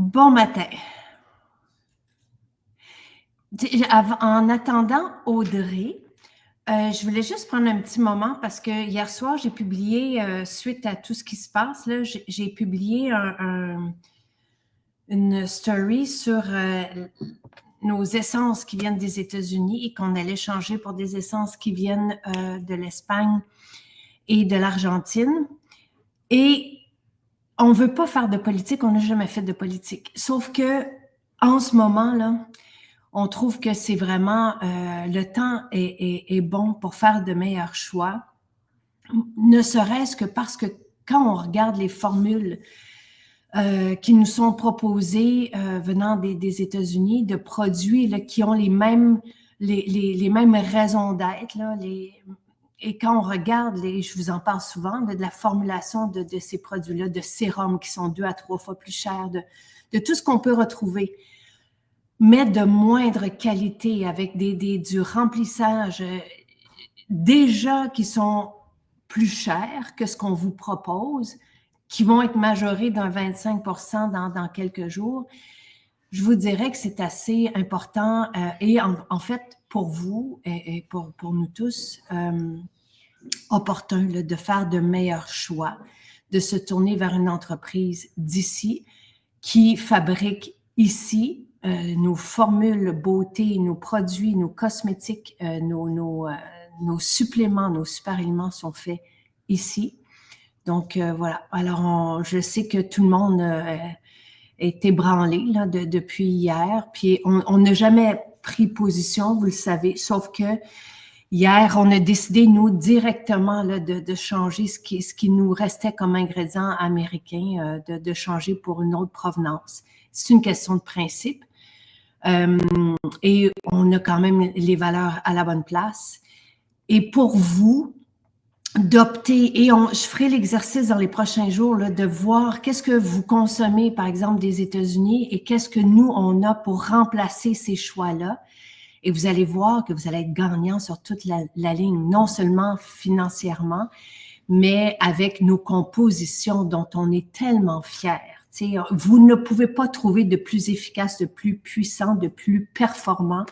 Bon matin. En attendant Audrey, je voulais juste prendre un petit moment parce que hier soir, j'ai publié, suite à tout ce qui se passe, là, j'ai publié une story sur nos essences qui viennent des États-Unis et qu'on allait changer pour des essences qui viennent de l'Espagne et de l'Argentine. Et on ne veut pas faire de politique, on n'a jamais fait de politique. Sauf que en ce moment, là, on trouve que c'est vraiment, le temps est bon pour faire de meilleurs choix, ne serait-ce que parce que quand on regarde les formules qui nous sont proposées venant des États-Unis, de produits là, qui ont les mêmes raisons d'être, là, et quand on regarde, je vous en parle souvent, de la formulation de ces produits-là, de sérums qui sont 2 à 3 fois plus chers, de tout ce qu'on peut retrouver, mais de moindre qualité, avec du remplissage déjà qui sont plus chers que ce qu'on vous propose, qui vont être majorés d'un 25 % dans quelques jours. Je vous dirais que c'est assez important et en fait, pour vous et pour nous tous, opportun là, de faire de meilleurs choix, de se tourner vers une entreprise d'ici qui fabrique ici nos formules beauté, nos produits, nos cosmétiques, nos suppléments, nos super aliments sont faits ici. Donc, voilà. Alors, je sais que tout le monde est ébranlé là, depuis hier. Puis, on n'a jamais pris position, vous le savez, sauf que hier, on a décidé, nous, directement là, de changer ce qui nous restait comme ingrédient américain, de changer pour une autre provenance. C'est une question de principe. Et on a quand même les valeurs à la bonne place. Et pour vous, d'opter, et je ferai l'exercice dans les prochains jours là, de voir qu'est-ce que vous consommez, par exemple, des États-Unis et qu'est-ce que nous, on a pour remplacer ces choix-là. Et vous allez voir que vous allez être gagnant sur toute la ligne, non seulement financièrement, mais avec nos compositions dont on est tellement fiers. T'sais, vous ne pouvez pas trouver de plus efficace, de plus puissant, de plus performant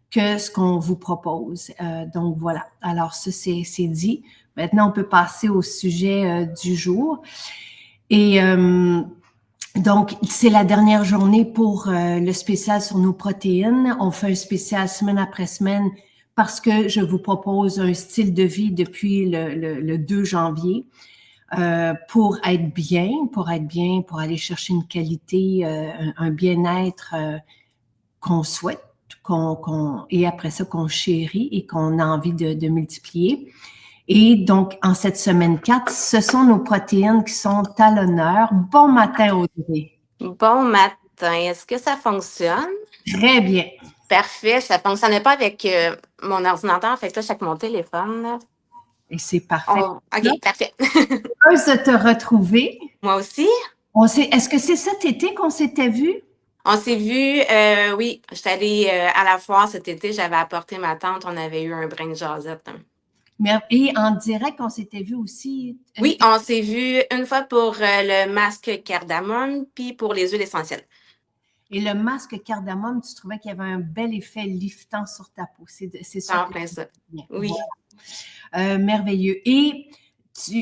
que ce qu'on vous propose. Donc voilà, alors ça c'est dit. Maintenant, on peut passer au sujet du jour. Et donc, c'est la dernière journée pour le spécial sur nos protéines. On fait un spécial semaine après semaine parce que je vous propose un style de vie depuis le 2 janvier pour être bien, pour aller chercher une qualité, un bien-être qu'on souhaite, et après ça, qu'on chérit et qu'on a envie de multiplier. Et donc, en cette semaine 4, ce sont nos protéines qui sont à l'honneur. Bon matin, Audrey. Bon matin. Est-ce que ça fonctionne? Très bien. Parfait. Ça ne fonctionnait pas avec mon ordinateur. Fait que là, je suis avec mon téléphone. Là. Et c'est parfait. OK, parfait. Heureuse de te retrouver. Moi aussi. Est-ce que c'est cet été qu'on s'était vu? On s'est vu, oui. J'étais allée à la foire cet été. J'avais apporté ma tante. On avait eu un brin de jasette. Et en direct, on s'était vu aussi? Oui, on s'est vu une fois pour le masque cardamome puis pour les huiles essentielles. Et le masque cardamome, tu trouvais qu'il y avait un bel effet liftant sur ta peau. C'est ça. En plein ça. Oui. Voilà. Merveilleux. Et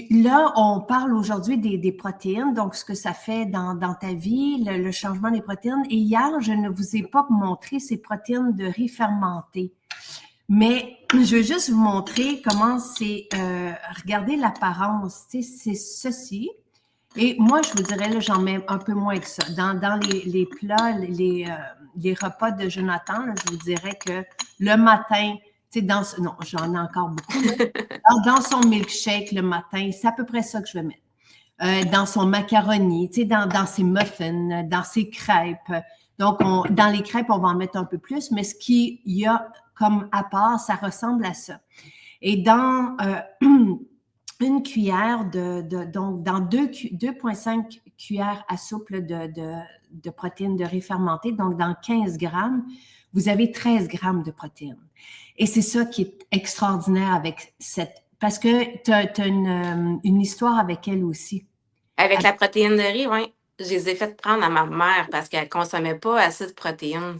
là, on parle aujourd'hui des protéines, donc ce que ça fait dans ta vie, le changement des protéines. Et hier, je ne vous ai pas montré ces protéines de riz fermenté. Mais je veux juste vous montrer comment c'est, regardez l'apparence, tu sais, c'est ceci. Et moi, je vous dirais, là, j'en mets un peu moins que ça. Dans les plats, les repas de Jonathan, là, je vous dirais que le matin, tu sais, non, j'en ai encore beaucoup. Dans son milkshake le matin, c'est à peu près ça que je vais mettre. Dans son macaroni, tu sais, dans ses muffins, dans ses crêpes. Donc, dans les crêpes, on va en mettre un peu plus, mais ce qu'il y a comme à part, ça ressemble à ça. Et dans une cuillère donc dans 2,5 cuillères à soupe de protéines de riz fermenté, donc dans 15 grammes, vous avez 13 grammes de protéines. Et c'est ça qui est extraordinaire avec parce que tu as une histoire avec elle aussi. Avec la protéine de riz, oui. je les ai fait prendre à ma mère parce qu'elle consommait pas assez de protéines.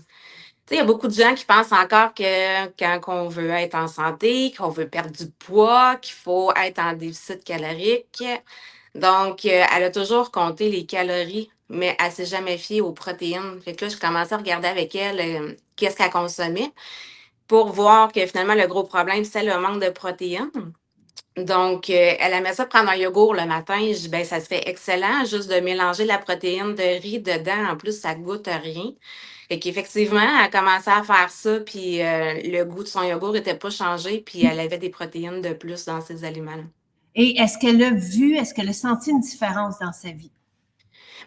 Tu sais, il y a beaucoup de gens qui pensent encore que quand on veut être en santé, qu'on veut perdre du poids, qu'il faut être en déficit calorique. Donc, elle a toujours compté les calories, mais elle s'est jamais fiée aux protéines. Fait que là, je commençais à regarder avec elle, qu'est-ce qu'elle consommait pour voir que finalement, le gros problème, c'est le manque de protéines. Donc, elle aimait ça prendre un yogourt le matin. Je dis: «Ben, ça se fait excellent, juste de mélanger la protéine de riz dedans. En plus, ça goûte à rien». Fait qu'effectivement, elle a commencé à faire ça, puis le goût de son yogourt était pas changé, puis elle avait des protéines de plus dans ses aliments-là. Et est-ce qu'elle a senti une différence dans sa vie?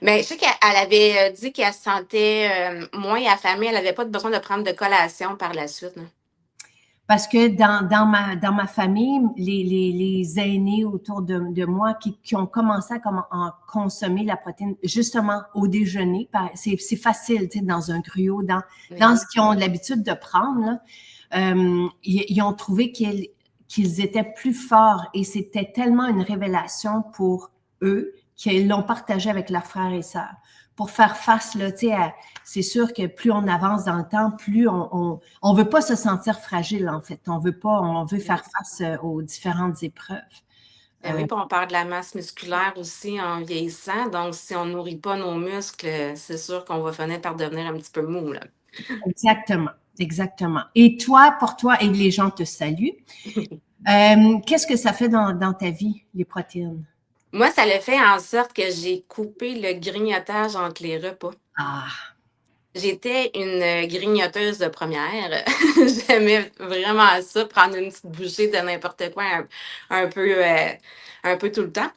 Mais je sais qu'elle avait dit qu'elle se sentait moins affamée. Elle avait pas besoin de prendre de collation par la suite, là. Parce que dans ma famille, les aînés autour de moi qui ont commencé à consommer la protéine, justement au déjeuner, c'est facile, tu sais, dans un gruau, dans ce Oui. qu'ils ont l'habitude de prendre, là, ils ont trouvé qu'ils étaient plus forts et c'était tellement une révélation pour eux qu'ils l'ont partagé avec leurs frères et sœurs. Pour faire face, là, tu sais, c'est sûr que plus on avance dans le temps, plus on veut pas se sentir fragile, en fait. On veut faire face aux différentes épreuves. Ben oui, puis on perd de la masse musculaire aussi en vieillissant. Donc, si on nourrit pas nos muscles, c'est sûr qu'on va finir par devenir un petit peu mou, là. Exactement, exactement. Et toi, pour toi, et les gens te saluent, qu'est-ce que ça fait dans ta vie, les protéines? Moi, ça le fait en sorte que j'ai coupé le grignotage entre les repas. Ah, J'étais une grignoteuse de première. J'aimais vraiment ça, prendre une petite bouchée de n'importe quoi un peu, un peu tout le temps.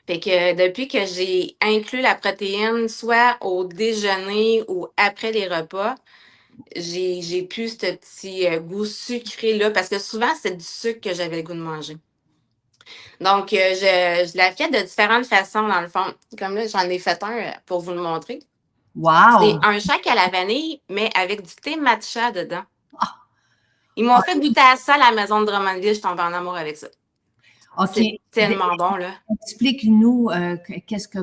Fait que depuis que j'ai inclus la protéine, soit au déjeuner ou après les repas, j'ai plus ce petit, goût sucré-là parce que souvent, c'est du sucre que j'avais le goût de manger. Donc, je la fais de différentes façons dans le fond. Comme là, j'en ai fait un, pour vous le montrer. C'est wow! un shake à la vanille, mais avec du thé matcha dedans. Ah, Ils m'ont fait goûter à ça à la maison de Drummondville, je suis tombée en amour avec ça. OK. C'est tellement bon, là. Explique-nous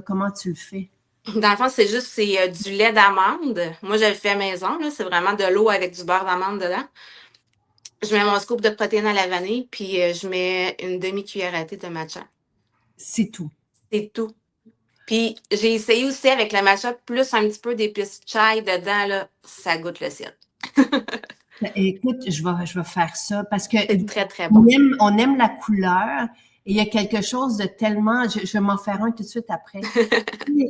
comment tu le fais. Dans le fond, c'est du lait d'amande. Moi, je le fais maison, là. C'est vraiment de l'eau avec du beurre d'amande dedans. Je mets mon scoop de protéines à la vanille, puis je mets une demi-cuillère à thé de matcha. C'est tout. C'est tout. Puis j'ai essayé aussi avec le matcha, plus un petit peu d'épices chai dedans, là. Ça goûte le ciel. Écoute, je vais faire ça parce que C'est très, très bon. on aime la couleur et il y a quelque chose de tellement. Je vais m'en faire un tout de suite après.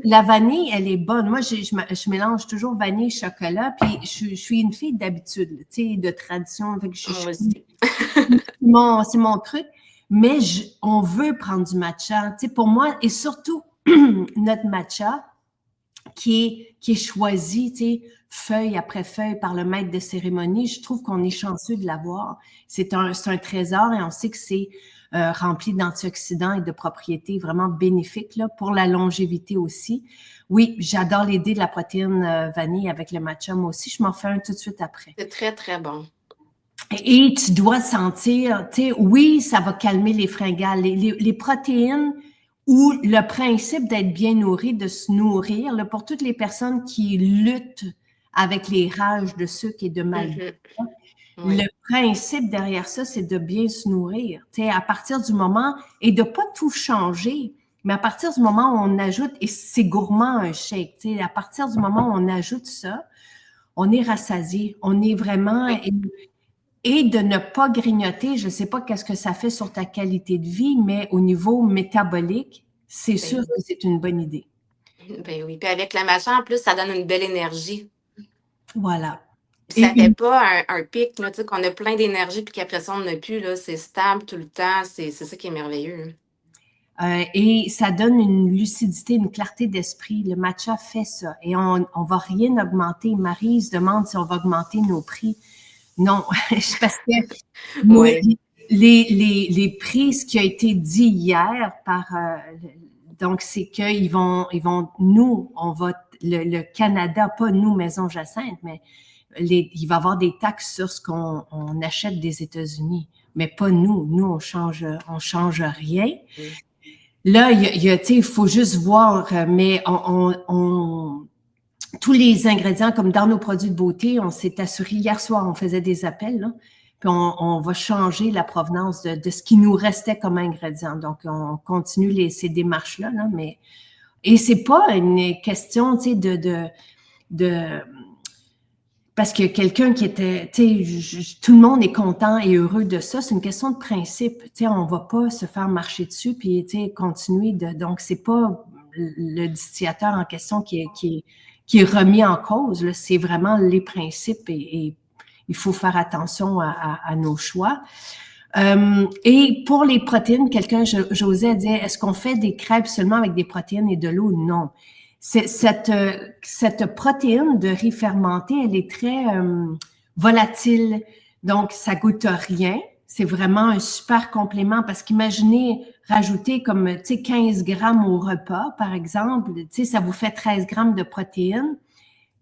La vanille, elle est bonne. Moi, je mélange toujours vanille, chocolat, puis je suis une fille d'habitude, tu sais, de tradition. Fait que Moi aussi. c'est mon truc. Mais on veut prendre du matcha. Tu sais, pour moi, et surtout notre matcha qui est choisi, tu sais, feuille après feuille par le maître de cérémonie, je trouve qu'on est chanceux de l'avoir. C'est un trésor et on sait que c'est rempli d'antioxydants et de propriétés vraiment bénéfiques là, pour la longévité aussi. Oui, j'adore l'idée de la protéine vanille avec le matcha. Moi aussi, je m'en fais un tout de suite après. C'est très, très bon. Et tu dois sentir, tu sais, oui, ça va calmer les fringales. Les protéines ou le principe d'être bien nourri, de se nourrir, là, pour toutes les personnes qui luttent avec les rages de sucre et de mal. Oui. Le principe derrière ça, c'est de bien se nourrir. Tu sais, à partir du moment, et de pas tout changer, mais à partir du moment où on ajoute, et c'est gourmand un shake, tu sais, à partir du moment où on ajoute ça, on est rassasié. On est vraiment... Oui. Et de ne pas grignoter, je ne sais pas qu'est-ce que ça fait sur ta qualité de vie, mais au niveau métabolique, c'est sûr que c'est une bonne idée. Ben oui. Puis avec le matcha, en plus, ça donne une belle énergie. Voilà. Puis Et, ça fait pas un pic, là, tu sais, qu'on a plein d'énergie puis qu'après ça, on n'a plus, là. C'est stable tout le temps. C'est ça qui est merveilleux. et ça donne une lucidité, une clarté d'esprit. Le matcha fait ça. Et on va rien augmenter. Marie se demande si on va augmenter nos prix. Non, parce que Oui. les prix, ce qui a été dit hier par donc c'est qu'ils vont nous, on va le Canada, pas nous, Maison Jacinthe, mais il va y avoir des taxes sur ce qu'on achète des États-Unis, mais pas nous. Nous, on change rien. Là, il faut juste voir, mais tous les ingrédients, comme dans nos produits de beauté, on s'est assuré, hier soir, on faisait des appels, là, puis on va changer la provenance de ce qui nous restait comme ingrédient. Donc, on continue ces démarches-là, là, mais... Et c'est pas une question, tu sais, parce que quelqu'un qui était, tu sais, tout le monde est content et heureux de ça. C'est une question de principe. Tu sais, on va pas se faire marcher dessus puis, tu sais, continuer de. Donc, c'est pas le distillateur en question qui est remis en cause. C'est vraiment les principes et il faut faire attention à nos choix. Et pour les protéines, quelqu'un, j'osais dire, est-ce qu'on fait des crêpes seulement avec des protéines et de l'eau? Non. Cette protéine de riz fermenté, elle est très volatile, donc ça goûte rien. C'est vraiment un super complément parce qu'imaginez rajouter comme, tu sais, 15 grammes au repas, par exemple, tu sais, ça vous fait 13 grammes de protéines.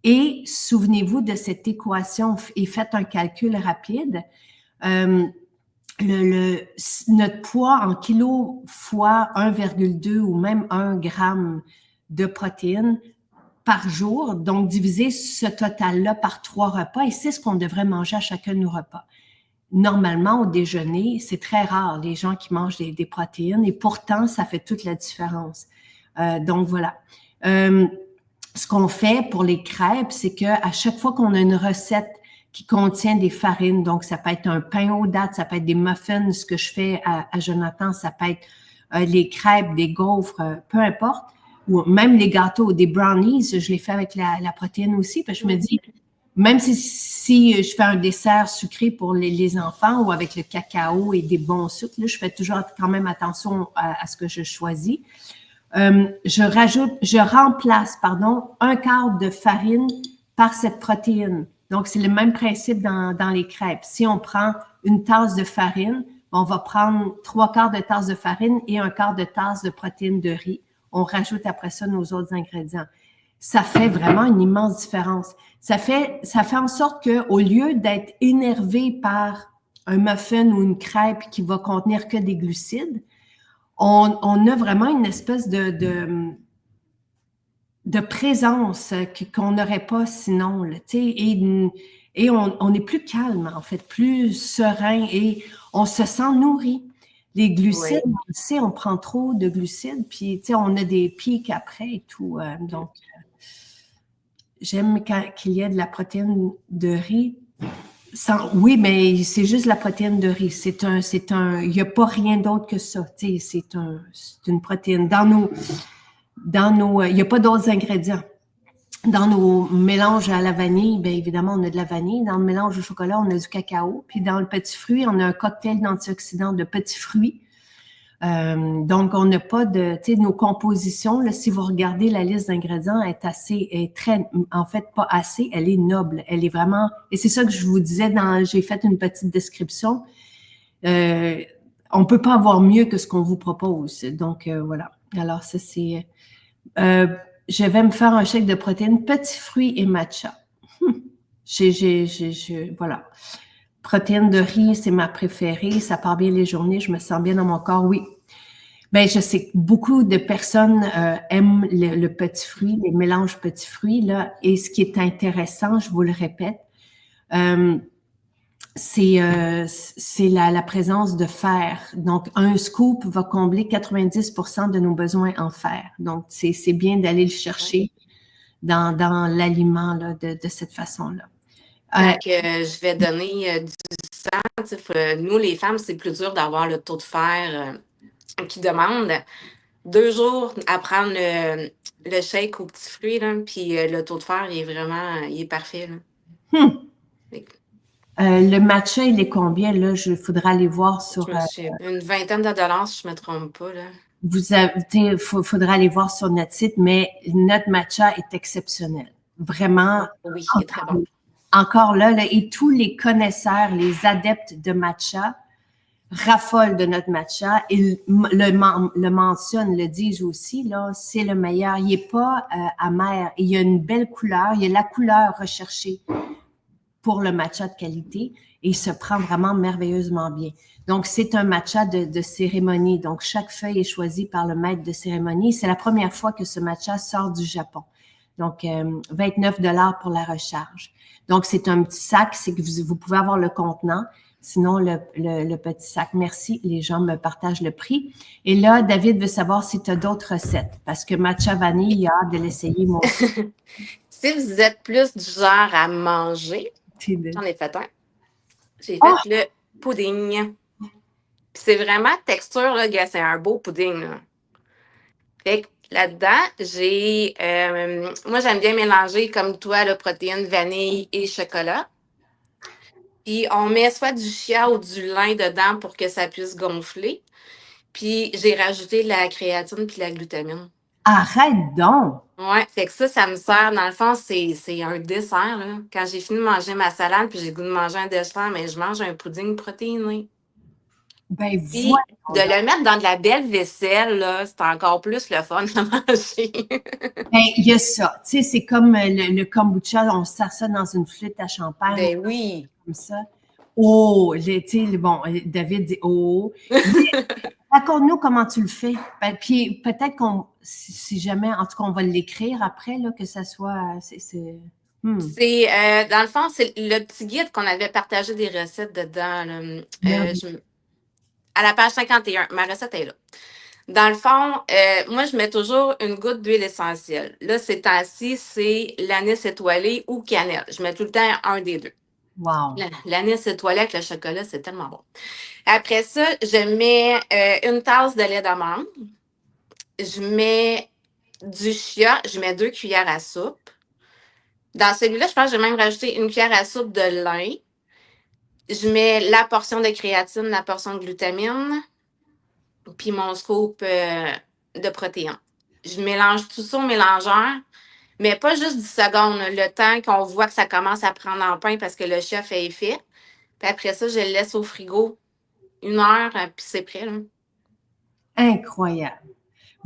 Et souvenez-vous de cette équation et faites un calcul rapide. Notre poids en kilos fois 1,2 ou même 1 gramme de protéines par jour, donc diviser ce total-là par 3 repas, et c'est ce qu'on devrait manger à chacun de nos repas. Normalement, au déjeuner, c'est très rare les gens qui mangent des protéines, et pourtant, ça fait toute la différence. Donc, voilà. Ce qu'on fait pour les crêpes, c'est qu'à chaque fois qu'on a une recette qui contient des farines, donc ça peut être un pain aux dattes, ça peut être des muffins, ce que je fais à Jonathan, ça peut être les crêpes, des gaufres, peu importe, ou même les gâteaux, des brownies, je les fais avec la protéine aussi, parce que je me dis, même si je fais un dessert sucré pour les enfants ou avec le cacao et des bons sucres, là, je fais toujours quand même attention à ce que je choisis. Je remplace, un quart de farine par cette protéine. Donc, c'est le même principe dans les crêpes. Si on prend une tasse de farine, on va prendre 3/4 de tasse de farine et 1/4 de tasse de protéines de riz. On rajoute après ça nos autres ingrédients. Ça fait vraiment une immense différence. Ça fait en sorte qu'au lieu d'être énervé par un muffin ou une crêpe qui va contenir que des glucides, on a vraiment une espèce de présence qu'on n'aurait pas sinon, là, et on est plus calme, en fait, plus serein et on se sent nourri. Les glucides, oui. On prend trop de glucides, puis on a des pics après et tout. Donc, j'aime qu'il y ait de la protéine de riz. Oui, mais c'est juste la protéine de riz. Il n'y a pas rien d'autre que ça. C'est une protéine. Il n'y a pas d'autres ingrédients. Dans nos mélanges à la vanille, bien évidemment, on a de la vanille. Dans le mélange au chocolat, on a du cacao. Puis dans le petit fruit, on a un cocktail d'antioxydants de petits fruits. Donc, on n'a pas nos compositions. Là, si vous regardez la liste d'ingrédients, en fait, pas assez, elle est noble. Elle est vraiment, et c'est ça que je vous disais j'ai fait une petite description. On ne peut pas avoir mieux que ce qu'on vous propose. Donc, voilà. Alors, ça, c'est, je vais me faire un shake de protéines, petits fruits et matcha. Voilà. Protéines de riz, c'est ma préférée. Ça part bien les journées. Je me sens bien dans mon corps. Oui. Bien, je sais que beaucoup de personnes aiment le petit fruit, les mélanges petits fruits, là. Et ce qui est intéressant, je vous le répète, c'est la présence de fer. Donc, un scoop va combler 90% de nos besoins en fer. Donc, c'est bien d'aller le chercher dans l'aliment là, de cette façon-là. Donc, je vais donner du sang. Nous, les femmes, c'est plus dur d'avoir le taux de fer qui demande. 2 jours à prendre le shake aux petits fruits, là, puis le taux de fer, il est parfait. Là. Le matcha, il est combien, là? Il faudra aller voir sur... une vingtaine de dollars, si je ne me trompe pas, là. Il faudra aller voir sur notre site, mais notre matcha est exceptionnel. Vraiment. Oui, il est très bon. Encore là, et tous les connaisseurs, les adeptes de matcha raffolent de notre matcha et le mentionnent, le disent aussi, là, c'est le meilleur. Il n'est pas amer. Il y a une belle couleur. Il y a la couleur recherchée pour le matcha de qualité et il se prend vraiment merveilleusement bien. Donc, c'est un matcha de cérémonie. Donc, chaque feuille est choisie par le maître de cérémonie. C'est la première fois que ce matcha sort du Japon. Donc, 29 $ pour la recharge. Donc, c'est un petit sac, c'est que vous pouvez avoir le contenant, sinon le petit sac. Merci, les gens me partagent le prix. Et là, David veut savoir si tu as d'autres recettes, parce que matcha vanille, il a hâte de l'essayer, moi aussi. Si vous êtes plus du genre à manger, j'en ai fait un. J'ai fait le pudding. Puis c'est vraiment texture, là, gars, c'est un beau pudding, là. Fait que là-dedans, moi, j'aime bien mélanger, comme toi, la protéine, vanille et chocolat. Puis on met soit du chia ou du lin dedans pour que ça puisse gonfler. Puis j'ai rajouté de la créatine puis de la glutamine. Arrête donc! Ouais, fait que ça me sert, dans le fond, c'est un dessert, là. Quand j'ai fini de manger ma salade puis j'ai le goût de manger un dessert, mais je mange un pudding protéiné. Ben, Puis de le mettre dans de la belle vaisselle, là, c'est encore plus le fun à manger. Ben, il y a ça. Tu sais, c'est comme le kombucha, on sert ça dans une flûte à champagne. Ben oui. Comme ça. Oh, tu sais, bon, David dit oh. Raconte-nous comment tu le fais. Ben, puis peut-être si jamais, en tout cas, on va l'écrire après, là, que ça soit. Dans le fond, c'est le petit guide qu'on avait partagé des recettes dedans, là. À la page 51, ma recette est là. Dans le fond, moi, je mets toujours une goutte d'huile essentielle. Là, ces temps-ci, c'est l'anis étoilé ou cannelle. Je mets tout le temps un des deux. Wow. L'anis étoilé avec le chocolat, c'est tellement bon. Après ça, je mets une tasse de lait d'amande. Je mets du chia. Je mets 2 cuillères à soupe. Dans celui-là, je pense que j'ai même rajouté une cuillère à soupe de lin. Je mets la portion de créatine, la portion de glutamine, puis mon scoop de protéines. Je mélange tout ça au mélangeur, mais pas juste 10 secondes, le temps qu'on voit que ça commence à prendre en pain parce que le chia fait effet. Puis après ça, je le laisse au frigo 1 heure, puis c'est prêt, là. Incroyable.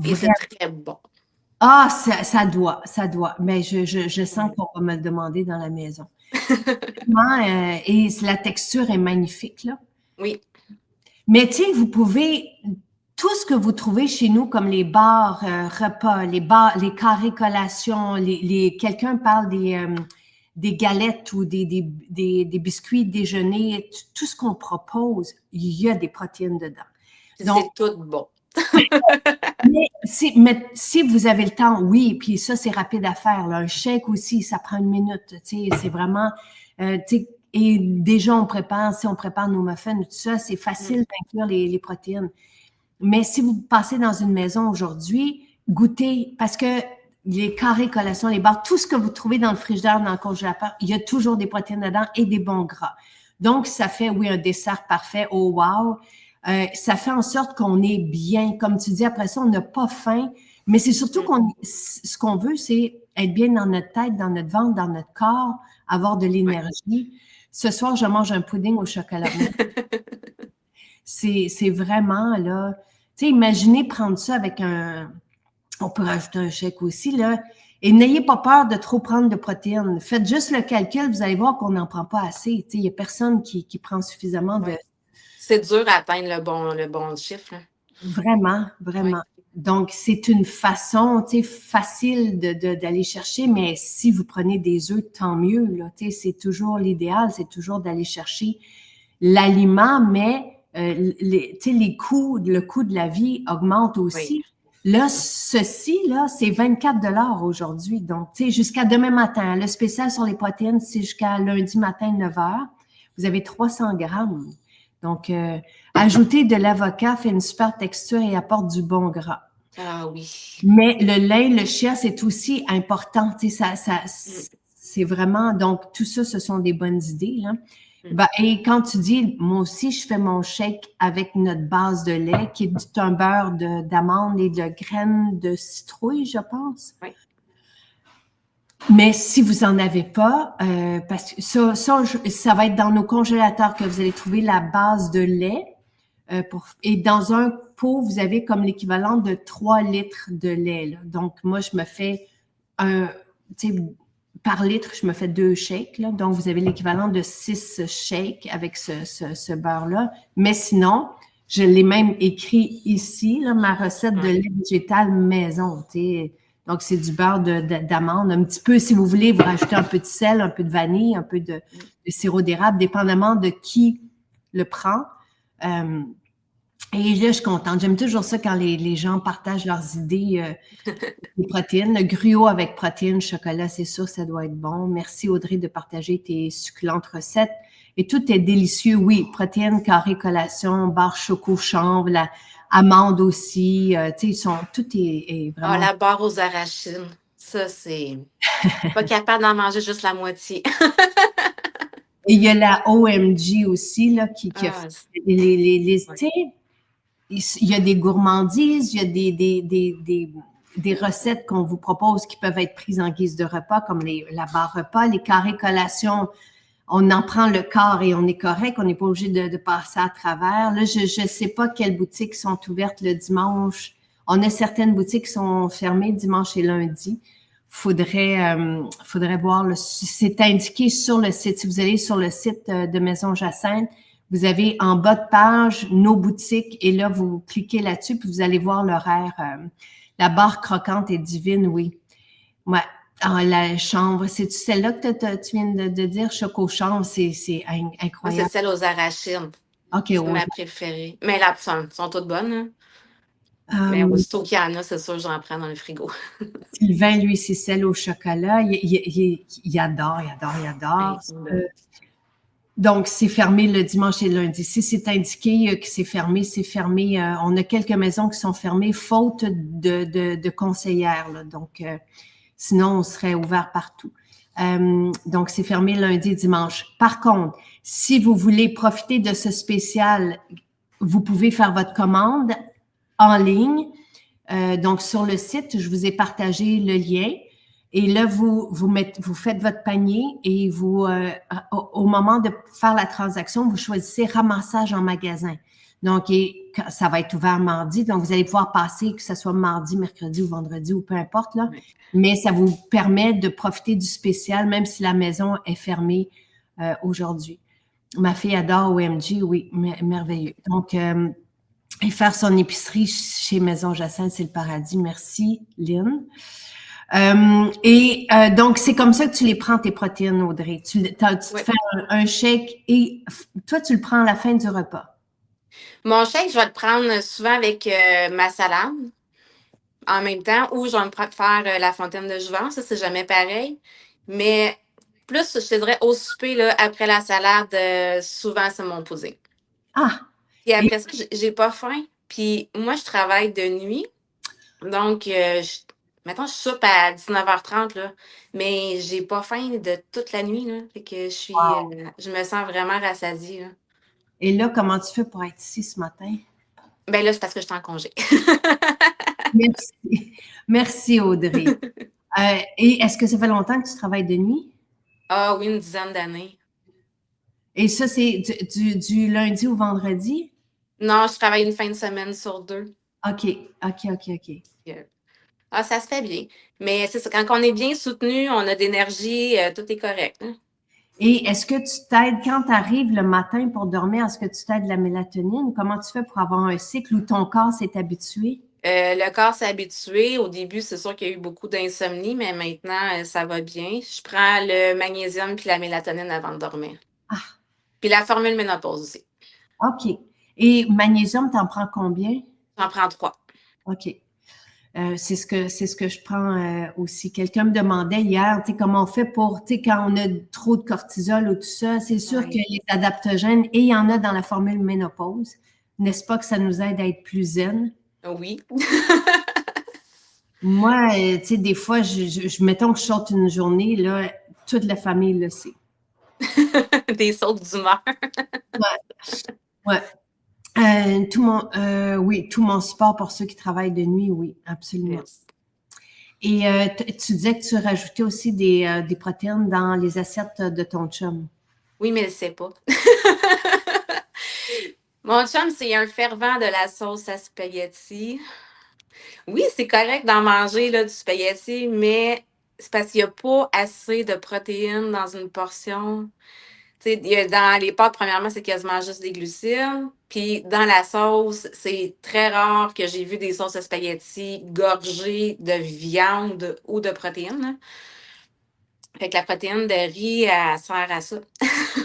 Et c'est très bon. Ah, ça doit. Mais je sens qu'on va me le demander dans la maison. Et la texture est magnifique, là. Oui. Mais tu sais, vous pouvez, tout ce que vous trouvez chez nous, comme les bars repas, les carrés collations, quelqu'un parle des galettes ou des biscuits déjeuner, tout ce qu'on propose, il y a des protéines dedans. Donc, c'est tout bon. mais si vous avez le temps, oui, puis ça, c'est rapide à faire. Là. Un shake aussi, ça prend 1 minute. Tu sais, c'est vraiment... et déjà, on prépare nos muffins, tout ça, c'est facile d'inclure les protéines. Mais si vous passez dans une maison aujourd'hui, goûtez, parce que les carrés collations, les bars, tout ce que vous trouvez dans le frigidaire, dans le congélateur, il y a toujours des protéines dedans et des bons gras. Donc, ça fait, oui, un dessert parfait. Oh, wow! Ça fait en sorte qu'on est bien. Comme tu dis, après ça, on n'a pas faim. Mais c'est surtout ce qu'on veut, c'est être bien dans notre tête, dans notre ventre, dans notre corps, avoir de l'énergie. Ce soir, je mange un pudding au chocolat. C'est vraiment, là... Tu sais, imaginez prendre ça avec on peut rajouter un shake aussi, là. Et n'ayez pas peur de trop prendre de protéines. Faites juste le calcul, vous allez voir qu'on n'en prend pas assez. Tu sais, il n'y a personne qui prend suffisamment de... C'est dur à atteindre le bon chiffre, là. Vraiment. Oui. Donc, c'est une façon, tu sais, facile d'aller chercher, mais si vous prenez des œufs, tant mieux, là. Tu sais, c'est toujours l'idéal, c'est toujours d'aller chercher l'aliment, mais tu sais, le coût de la vie augmente aussi. Oui. Là, ceci, là, c'est 24 $ aujourd'hui. Donc, tu sais, jusqu'à demain matin. Le spécial sur les protéines, c'est jusqu'à lundi matin, 9 h. Vous avez 300 grammes. Donc, ajouter de l'avocat fait une super texture et apporte du bon gras. Ah oui. Mais le lait, le chia, c'est aussi important. Tu sais, c'est vraiment... Donc, tout ça, ce sont des bonnes idées, là. Et quand tu dis, moi aussi, je fais mon shake avec notre base de lait, qui est un beurre d'amande et de graines de citrouille, je pense. Oui. Mais si vous n'en avez pas, parce que ça va être dans nos congélateurs que vous allez trouver la base de lait. Et dans un pot, vous avez comme l'équivalent de 3 litres de lait. Là. Donc, moi, je me fais par litre, je me fais 2 shakes. Là. Donc, vous avez l'équivalent de 6 shakes avec ce beurre-là. Mais sinon, je l'ai même écrit ici, là, ma recette de lait végétal maison. T'sais. Donc, c'est du beurre d'amande. Un petit peu, si vous voulez, vous rajoutez un peu de sel, un peu de vanille, un peu de sirop d'érable, dépendamment de qui le prend. Et là, je suis contente. J'aime toujours ça quand les gens partagent leurs idées des protéines. Le gruau avec protéines, chocolat, c'est sûr, ça doit être bon. Merci Audrey de partager tes succulentes recettes. Et tout est délicieux, oui. Protéines, carré, collation, barre choco chanvre, la amande aussi. Tu sais, tout est vraiment... Ah, la barre aux arachides. Ça, c'est... Pas capable d'en manger juste la moitié. Et il y a la OMG aussi, là, qui a Ah, fait tu sais, il y a des gourmandises, il y a des recettes qu'on vous propose qui peuvent être prises en guise de repas, comme la barre repas, les carrés collations. On en prend le quart et on est correct, on n'est pas obligé de passer à travers. Là, je ne sais pas quelles boutiques sont ouvertes le dimanche. On a certaines boutiques qui sont fermées dimanche et lundi. Faudrait voir. C'est indiqué sur le site. Si vous allez sur le site de Maison Jacinthe, vous avez en bas de page nos boutiques et là, vous cliquez là-dessus puis vous allez voir l'horaire. La barre croquante est divine, oui. Ouais. Ah, la chanvre, c'est-tu celle-là que tu viens de dire? Choco-chanvre, c'est Moi, c'est incroyable. celle aux arachides. OK, C'est ouais. ma préférée. Mais là, elles sont toutes bonnes. Hein? Mais aussitôt qu'il y en a, c'est sûr, j'en prends dans le frigo. Sylvain, lui, c'est celle au chocolat. Il adore, il adore, il adore. Donc, c'est fermé le dimanche et le lundi. Si c'est indiqué que c'est fermé, c'est fermé. On a quelques maisons qui sont fermées faute de conseillères. Là. Donc, sinon, on serait ouvert partout. Donc, c'est fermé lundi et dimanche. Par contre, si vous voulez profiter de ce spécial, vous pouvez faire votre commande en ligne. Donc, sur le site, je vous ai partagé le lien. Et là, vous faites votre panier et vous, au moment de faire la transaction, vous choisissez ramassage en magasin. Donc, ça va être ouvert mardi. Donc, vous allez pouvoir passer, que ce soit mardi, mercredi ou vendredi ou peu importe, là. Oui. Mais ça vous permet de profiter du spécial, même si la maison est fermée aujourd'hui. Ma fille adore OMG, oui, merveilleux. Donc, et faire son épicerie chez Maison Jacinthe, c'est le paradis. Merci, Lynn. Donc, c'est comme ça que tu les prends, tes protéines, Audrey. Tu te fais un shake et toi, tu le prends à la fin du repas. Mon shake, je vais le prendre souvent avec ma salade en même temps ou je vais me faire la fontaine de Jouvence. Ça, c'est jamais pareil. Mais plus, je te dirais, au souper, là, après la salade, souvent, c'est mon pudding. Ah! Et après ça, j'ai pas faim. Puis moi, je travaille de nuit. Donc, mettons, je soupe à 19h30, là, mais j'ai pas faim de toute la nuit, là. Fait que je me sens vraiment rassasiée, là. Et là, comment tu fais pour être ici ce matin? Ben là, c'est parce que je suis en congé. Merci. Merci, Audrey. Et est-ce que ça fait longtemps que tu travailles de nuit? Ah oui, une dizaine d'années. Et ça, c'est du lundi au vendredi? Non, je travaille une fin de semaine sur 2. OK. Ah, ça se fait bien. Mais c'est ça, quand on est bien soutenu, on a d'énergie, tout est correct. Hein? Et est-ce que tu t'aides quand tu arrives le matin pour dormir, est-ce que tu t'aides la mélatonine? Comment tu fais pour avoir un cycle où ton corps s'est habitué? Le corps s'est habitué. Au début, c'est sûr qu'il y a eu beaucoup d'insomnie, mais maintenant, ça va bien. Je prends le magnésium puis la mélatonine avant de dormir. Ah. Puis la formule ménopause aussi. OK. Et magnésium, tu en prends combien? J'en prends 3. OK. C'est ce que je prends aussi. Quelqu'un me demandait hier, tu sais, comment on fait pour, tu sais, quand on a trop de cortisol ou tout ça, c'est sûr que les adaptogènes, et il y en a dans la formule ménopause, n'est-ce pas que ça nous aide à être plus zen? Oui. Moi, tu sais, des fois, mettons que je sorte une journée, là, toute la famille le sait. Des sautes d'humeur. Ouais. Tout mon support pour ceux qui travaillent de nuit, oui, absolument. Yes. Et tu disais que tu rajoutais aussi des protéines dans les assiettes de ton chum. Oui, mais il ne sait pas. Mon chum, c'est un fervent de la sauce à spaghetti. Oui, c'est correct d'en manger là, du spaghetti, mais c'est parce qu'il y a pas assez de protéines dans une portion. Tu sais, dans les pâtes, premièrement, c'est quasiment juste des glucides. Puis dans la sauce, c'est très rare que j'ai vu des sauces à spaghetti gorgées de viande ou de protéines, là. Fait que la protéine de riz, elle sert à ça.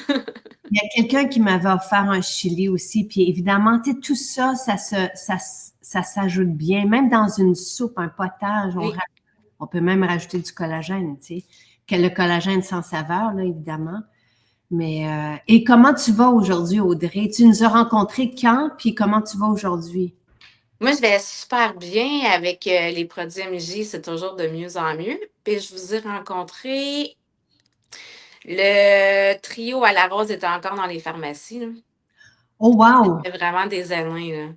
Il y a quelqu'un qui m'avait offert un chili aussi, puis évidemment, tu sais, tout ça, ça s'ajoute bien. Même dans une soupe, un potage, Oui. on peut même rajouter du collagène, tu sais. Que le collagène sans saveur, là, évidemment. Mais, et comment tu vas aujourd'hui, Audrey? Tu nous as rencontrés quand, puis comment tu vas aujourd'hui? Moi, je vais super bien avec les produits MJ, c'est toujours de mieux en mieux. Puis je vous ai rencontré, le trio à la rose était encore dans les pharmacies, là. Oh, Ça wow! fait vraiment des années, là.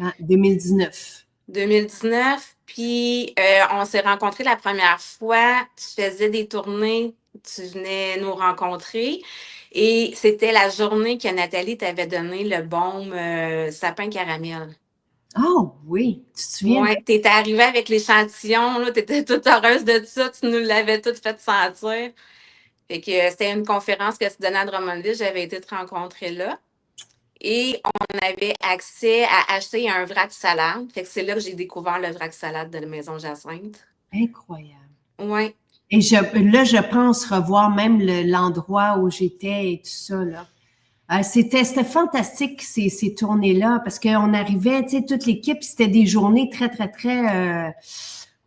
Ah, 2019. 2019, puis on s'est rencontrés la première fois. Tu faisais des tournées, tu venais nous rencontrer. Et c'était la journée que Nathalie t'avait donné le baume sapin caramel. Oh, oui, tu te souviens? Ouais, t'étais arrivée avec l'échantillon, là, t'étais toute heureuse de ça, tu nous l'avais toute fait sentir. Fait que c'était une conférence que tu donnais à Drummondville, j'avais été te rencontrer là. Et on avait accès à acheter un vrac salade. Fait que c'est là que j'ai découvert le vrac salade de la Maison Jacinthe. Incroyable. Ouais. Et là, je pense revoir même l'endroit où j'étais et tout ça, là. C'était fantastique, ces tournées-là, parce qu'on arrivait, tu sais, toute l'équipe, c'était des journées très, très, très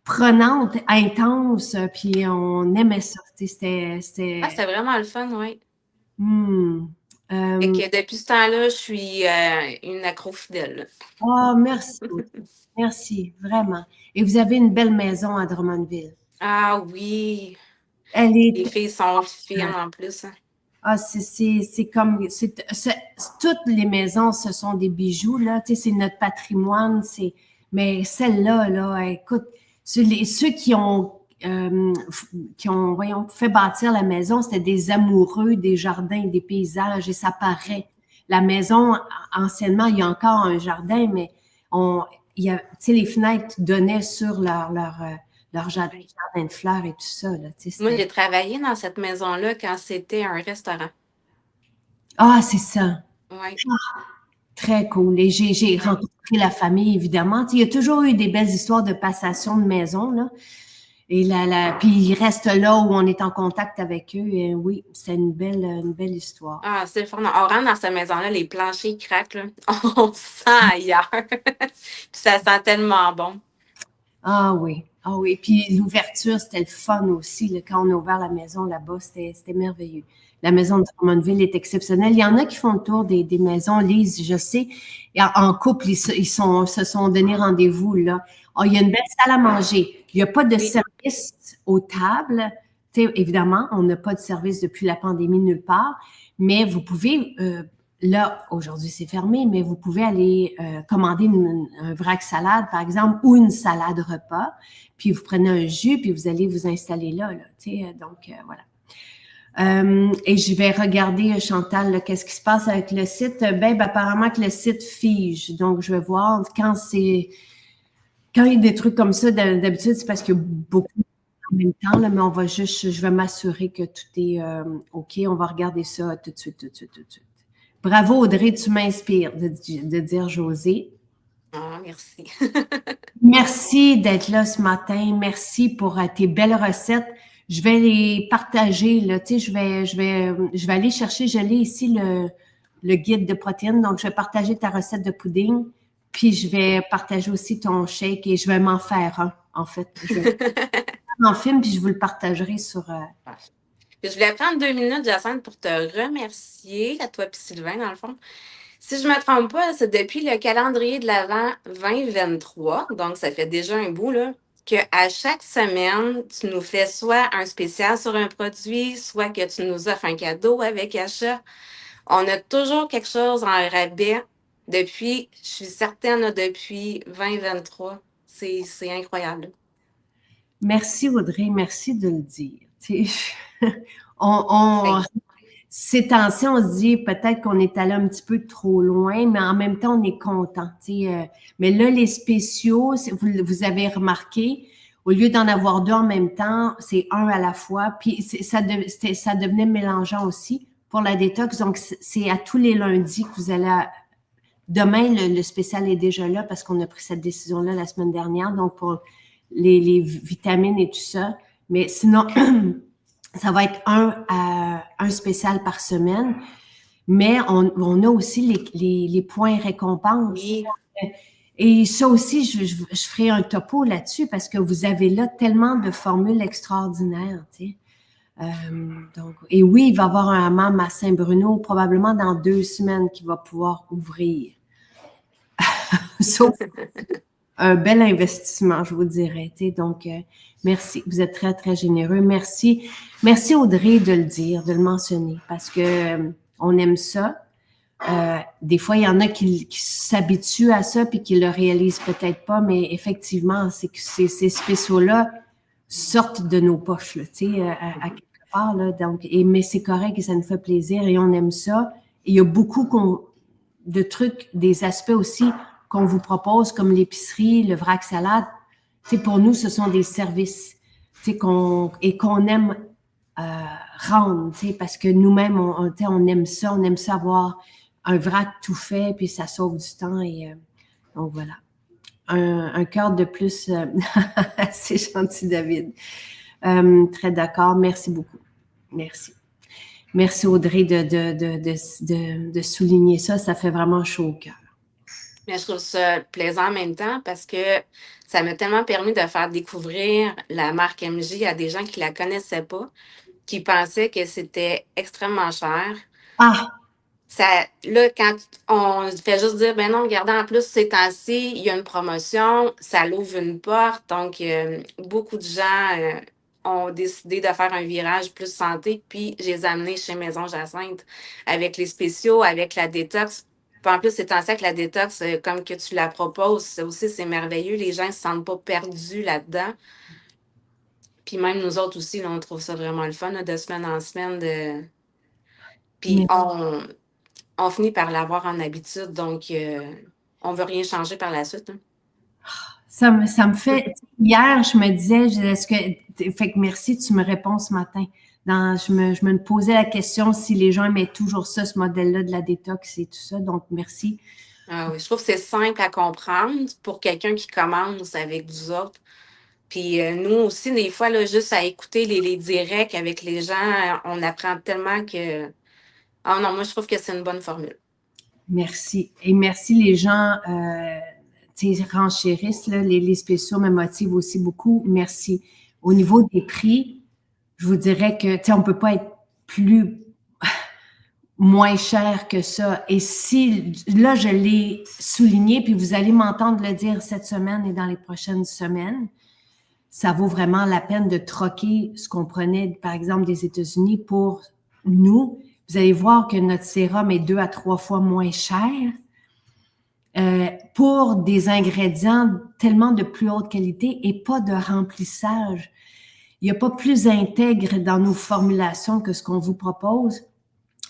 prenantes, intenses, puis on aimait ça. Tu sais, Ah, c'était vraiment le fun, oui. Hmm. Fait que depuis ce temps-là, je suis une accro fidèle. Oh, merci, Audrey. Merci, vraiment. Et vous avez une belle maison à Drummondville. Ah oui, Elle les est filles sont fines en plus, hein. Ah, c'est comme, toutes les maisons, ce sont des bijoux, là, tu sais, c'est notre patrimoine, mais celle-là, là, écoute, ceux qui ont, voyons, fait bâtir la maison, c'était des amoureux des jardins, des paysages, et ça paraît. La maison, anciennement, il y a encore un jardin, mais tu sais, les fenêtres donnaient sur leur jardin Oui. de fleurs et tout ça, là, tu sais, Moi, j'ai travaillé dans cette maison-là quand c'était un restaurant. Ah, c'est ça. Oui. Très cool. Et j'ai Ouais. rencontré la famille, évidemment. Tu sais, il y a toujours eu des belles histoires de passation de maison, là. Et puis ils restent là où on est en contact avec eux. Et oui, c'est une belle histoire. Ah, c'est le fun. On rentre dans cette maison-là, les planchers craquent, là. On sent ailleurs. Puis ça sent tellement bon. Ah oui, ah oui. Puis l'ouverture, c'était le fun aussi. Là, quand on a ouvert la maison là-bas, c'était merveilleux. La maison de Drummondville est exceptionnelle. Il y en a qui font le tour des maisons. Lise, je sais, et en couple, se sont donné rendez-vous là. Ah, il y a une belle salle à manger. Il n'y a pas de Oui. service aux tables. Tu sais, évidemment, on n'a pas de service depuis la pandémie nulle part, mais vous pouvez là, aujourd'hui, c'est fermé, mais vous pouvez aller commander un vrac salade, par exemple, ou une salade repas, puis vous prenez un jus, puis vous allez vous installer là, tu sais, donc voilà. Et je vais regarder, Chantal, qu'est-ce qui se passe avec le site. Ben, apparemment que le site fige, donc je vais voir quand il y a des trucs comme ça, d'habitude, c'est parce qu'il y a beaucoup en même temps, là, mais je vais m'assurer que tout est OK. On va regarder ça tout de suite, tout de suite, tout de suite. Bravo, Audrey, tu m'inspires de dire José. Ah, merci. Merci d'être là ce matin. Merci pour tes belles recettes. Je vais les partager, là. Tu sais, je vais aller chercher, je l'ai ici, le guide de protéines. Donc, je vais partager ta recette de pudding. Puis, je vais partager aussi ton shake et je vais m'en faire un, en fait. Je vais en film, puis je vous le partagerai sur. Je voulais prendre 2 minutes, Jacinthe, pour te remercier, à toi et Sylvain, dans le fond. Si je ne me trompe pas, c'est depuis le calendrier de l'Avent 2023, donc ça fait déjà un bout, là, qu'à chaque semaine, tu nous fais soit un spécial sur un produit, soit que tu nous offres un cadeau avec achat. On a toujours quelque chose en rabais depuis, je suis certaine, là, depuis 2023. C'est incroyable. Merci, Audrey. Merci de le dire. Tu sais, on, Oui. ces temps-ci, on se dit peut-être qu'on est allé un petit peu trop loin, mais en même temps, on est content. Tu sais, mais là, les spéciaux, vous avez remarqué, Au lieu d'en avoir deux en même temps, c'est un à la fois. Puis ça devenait mélangeant aussi pour la détox. Donc, c'est à tous les lundis que vous allez... Demain, le spécial est déjà là parce qu'on a pris cette décision-là la semaine dernière. Donc, pour les vitamines et tout ça. Mais sinon, ça va être un spécial par semaine. Mais on a aussi les points récompenses. Oui. Et ça aussi, je ferai un topo là-dessus parce que vous avez là tellement de formules extraordinaires, tu sais. Donc, et oui, il va y avoir un hammam à Saint-Bruno probablement dans 2 semaines qui va pouvoir ouvrir. Sauf un bel investissement, je vous dirais. Tu sais. Donc, merci. Vous êtes très, très généreux. Merci. Merci Audrey de le dire, de le mentionner parce que on aime ça. Des fois, il y en a qui s'habituent à ça puis qui le réalisent peut-être pas, mais effectivement, c'est que ces spéciaux-là sortent de nos poches, là, tu sais, à quelque part, là. Donc, mais c'est correct et ça nous fait plaisir et on aime ça. Et il y a beaucoup de trucs, des aspects aussi qu'on vous propose, comme l'épicerie, le vrac salade. Tu sais, pour nous, ce sont des services, tu sais, qu'on aime rendre, tu sais, parce que nous-mêmes, on aime ça, avoir un vrac tout fait, puis ça sauve du temps. Et donc, voilà. Un cœur de plus. C'est gentil, David. Très d'accord. Merci beaucoup. Merci. Merci, Audrey, de souligner ça. Ça fait vraiment chaud au cœur. Mais je trouve ça plaisant en même temps parce que ça m'a tellement permis de faire découvrir la marque MJ à des gens qui la connaissaient pas, qui pensaient que c'était extrêmement cher. Ah! Ça, là, quand on fait juste dire, ben non, regardez, en plus, ces temps-ci, il y a une promotion, ça l'ouvre une porte. Donc, beaucoup de gens ont décidé de faire un virage plus santé, puis je les ai amenés chez Maison Jacinthe avec les spéciaux, avec la détox. Puis en plus, c'est temps-ci avec la détox, comme que tu la proposes, ça aussi, c'est merveilleux. Les gens ne se sentent pas perdus là-dedans. Puis même nous autres aussi, là, on trouve ça vraiment le fun, là, de semaine en semaine. Puis on finit par l'avoir en habitude, donc on ne veut rien changer par la suite. Hein. Ça me fait... Hier, je me disais, est-ce que... Fait que merci, tu me réponds ce matin. Je me posais la question si les gens aimaient toujours ça, ce modèle-là de la détox et tout ça. Donc, merci. Ah oui, je trouve que c'est simple à comprendre pour quelqu'un qui commence avec vous autres. Puis nous aussi, des fois, là, juste à écouter les directs avec les gens, on apprend tellement que... Ah non, moi, je trouve que c'est une bonne formule. Merci. Et merci les gens renchérissent, là, les spéciaux me motivent aussi beaucoup. Merci. Au niveau des prix, je vous dirais que on ne peut pas être moins cher que ça. Et si, là, je l'ai souligné, puis vous allez m'entendre le dire cette semaine et dans les prochaines semaines, ça vaut vraiment la peine de troquer ce qu'on prenait, par exemple, des États-Unis pour nous. Vous allez voir que notre sérum est 2 à 3 fois moins cher pour des ingrédients tellement de plus haute qualité et pas de remplissage. Il n'y a pas plus intègre dans nos formulations que ce qu'on vous propose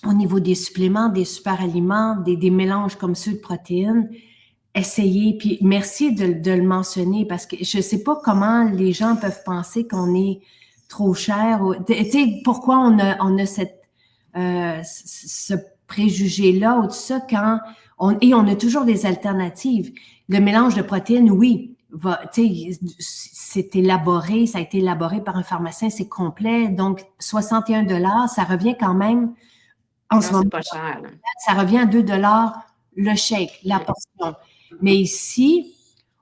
au niveau des suppléments, des super aliments, des mélanges comme ceux de protéines. Essayez, puis merci de le mentionner parce que je ne sais pas comment les gens peuvent penser qu'on est trop cher. Tu sais, pourquoi on a ce préjugé-là ou tout ça quand on a toujours des alternatives. Le mélange de protéines, oui, c'est élaboré, ça a été élaboré par un pharmacien, c'est complet. Donc, 61 $, ça revient quand même en ce moment. C'est pas cher. Là. Ça revient à 2 $ le shake, la portion. Mais ici,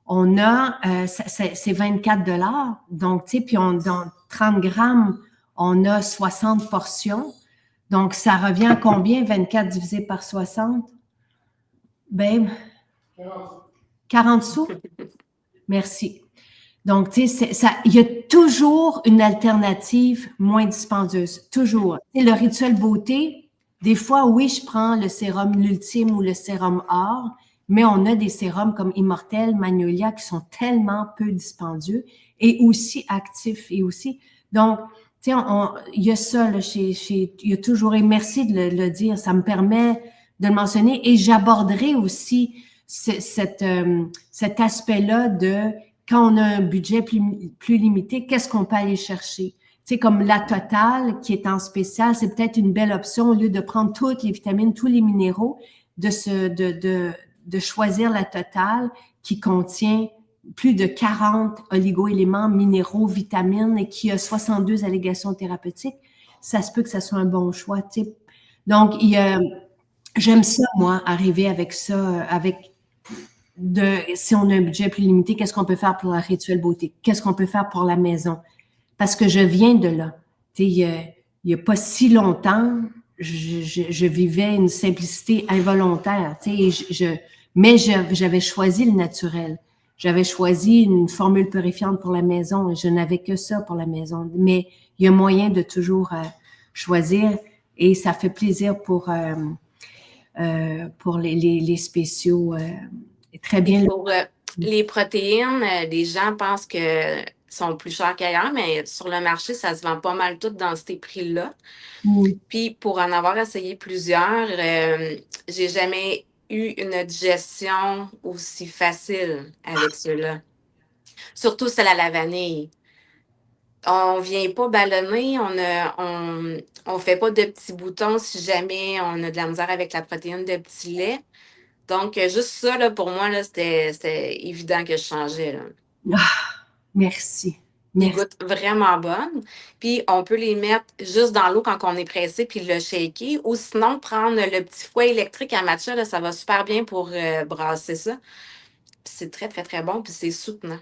on a, c'est 24 $. Donc, tu sais, puis dans 30 grammes, on a 60 portions. Donc, ça revient à combien? 24 divisé par 60? Ben, 40 sous? Merci. Donc, tu sais, il y a toujours une alternative moins dispendieuse. Toujours. Tu sais, le rituel beauté, des fois, oui, je prends le sérum l'ultime ou le sérum or, mais on a des sérums comme Immortel, Magnolia qui sont tellement peu dispendieux et aussi actifs et aussi. Donc, tu sais, il y a ça, là, il y a toujours, et merci de le dire, ça me permet de le mentionner et j'aborderai aussi cet aspect-là de quand on a un budget plus limité, qu'est-ce qu'on peut aller chercher? Tu sais, comme la Totale, qui est en spécial, c'est peut-être une belle option au lieu de prendre toutes les vitamines, tous les minéraux, de choisir la Totale qui contient plus de 40 oligo-éléments, minéraux, vitamines et qui a 62 allégations thérapeutiques. Ça se peut que ça soit un bon choix, tu sais. Donc, j'aime ça, moi, arriver avec ça, si on a un budget plus limité, qu'est-ce qu'on peut faire pour la rituel beauté? Qu'est-ce qu'on peut faire pour la maison? Parce que je viens de là. Tu sais, il y a pas si longtemps, je vivais une simplicité involontaire, tu sais, mais j'avais choisi le naturel. J'avais choisi une formule purifiante pour la maison et je n'avais que ça pour la maison. Mais il y a moyen de toujours choisir et ça fait plaisir pour les spéciaux. Très bien. Pour les protéines, les gens pensent que sont plus chers qu'ailleurs, mais sur le marché, ça se vend pas mal tout dans ces prix-là. Puis pour en avoir essayé plusieurs, j'ai jamais eu une digestion aussi facile avec ceux-là. Surtout celle à la vanille. On vient pas ballonner, on fait pas de petits boutons si jamais on a de la misère avec la protéine de petit lait. Donc, juste ça, là, pour moi, là, c'était évident que je changeais. Là. Merci. Ils goûtent vraiment bonnes. Puis, on peut les mettre juste dans l'eau quand on est pressé, puis le shaker. Ou sinon, prendre le petit fouet électrique à matcha, là, ça va super bien pour brasser ça. Puis, c'est très, très, très bon, puis c'est soutenant.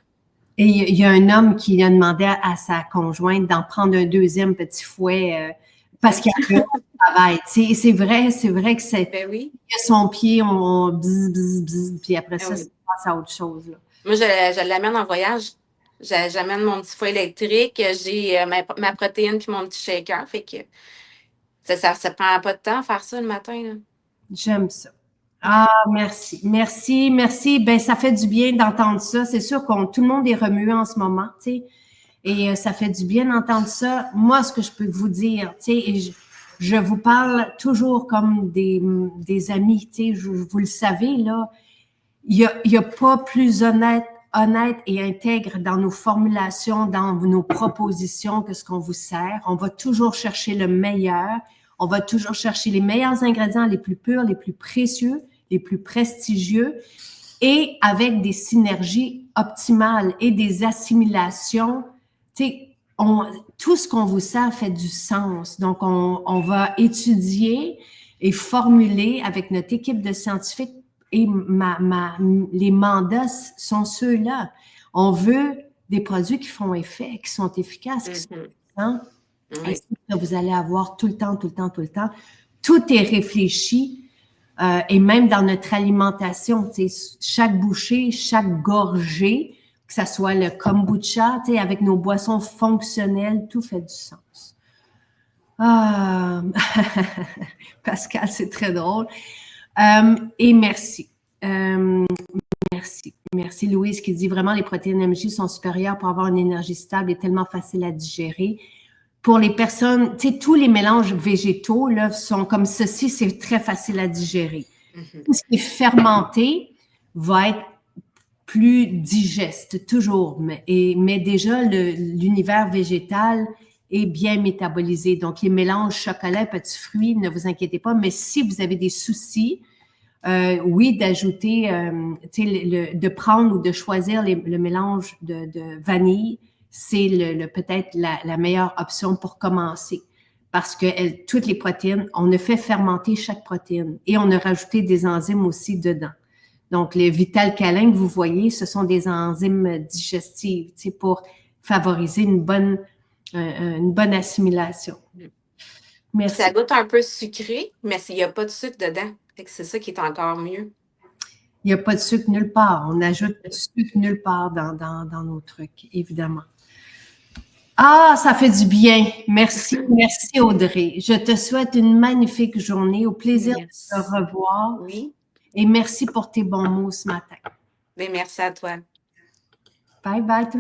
Et il y a un homme qui a demandé à sa conjointe d'en prendre un deuxième petit fouet parce qu'il y a un travail. Tu sais, c'est vrai que c'est Ben oui. son pied, on bzz, bzz, bzz, puis après ça, ça passe à autre chose. Là. Moi, je l'amène en voyage. J'amène mon petit fouet électrique, j'ai ma protéine puis mon petit shaker. Fait que ça prend pas de temps à faire ça le matin. Là. J'aime ça. Ah, merci. Merci, merci. Ben, ça fait du bien d'entendre ça. C'est sûr que tout le monde est remué en ce moment, tu sais. Et ça fait du bien d'entendre ça. Moi, ce que je peux vous dire, tu sais, je vous parle toujours comme des amis, tu sais, vous le savez, là. Il y a pas plus honnête et intègre dans nos formulations, dans nos propositions que ce qu'on vous sert. On va toujours chercher le meilleur. On va toujours chercher les meilleurs ingrédients, les plus purs, les plus précieux, les plus prestigieux et avec des synergies optimales et des assimilations. Tu sais, tout ce qu'on vous sert fait du sens. Donc, on va étudier et formuler avec notre équipe de scientifiques et les mandats sont ceux-là. On veut des produits qui font effet, qui sont efficaces, qui sont puissants. Et ça, vous allez avoir tout le temps, tout le temps, tout le temps. Tout est réfléchi et même dans notre alimentation, chaque bouchée, chaque gorgée, que ça soit le kombucha, avec nos boissons fonctionnelles, tout fait du sens. Ah, Pascal, c'est très drôle. Et merci. Merci Louise qui dit vraiment les protéines MJ sont supérieures pour avoir une énergie stable et tellement facile à digérer. Pour les personnes, tu sais, tous les mélanges végétaux là, sont comme ceci, c'est très facile à digérer. Tout ce qui est fermenté va être plus digeste, toujours. Mais déjà, l'univers végétal est bien métabolisé. Donc, les mélanges chocolat, petits fruits, ne vous inquiétez pas. Mais si vous avez des soucis, oui, d'ajouter, de prendre ou de choisir le mélange de vanille, c'est peut-être la meilleure option pour commencer. Parce que toutes les protéines, on a fait fermenter chaque protéine et on a rajouté des enzymes aussi dedans. Donc, les Vital Câlin que vous voyez, ce sont des enzymes digestives pour favoriser une bonne assimilation. Merci. Ça goûte un peu sucré, mais il n'y a pas de sucre dedans. C'est ça qui est encore mieux. Il n'y a pas de sucre nulle part. On ajoute du sucre nulle part dans nos trucs, évidemment. Ah, ça fait du bien. Merci, merci Audrey. Je te souhaite une magnifique journée. Au plaisir de te revoir. Oui. Et merci pour tes bons mots ce matin. Bien, merci à toi. Bye bye.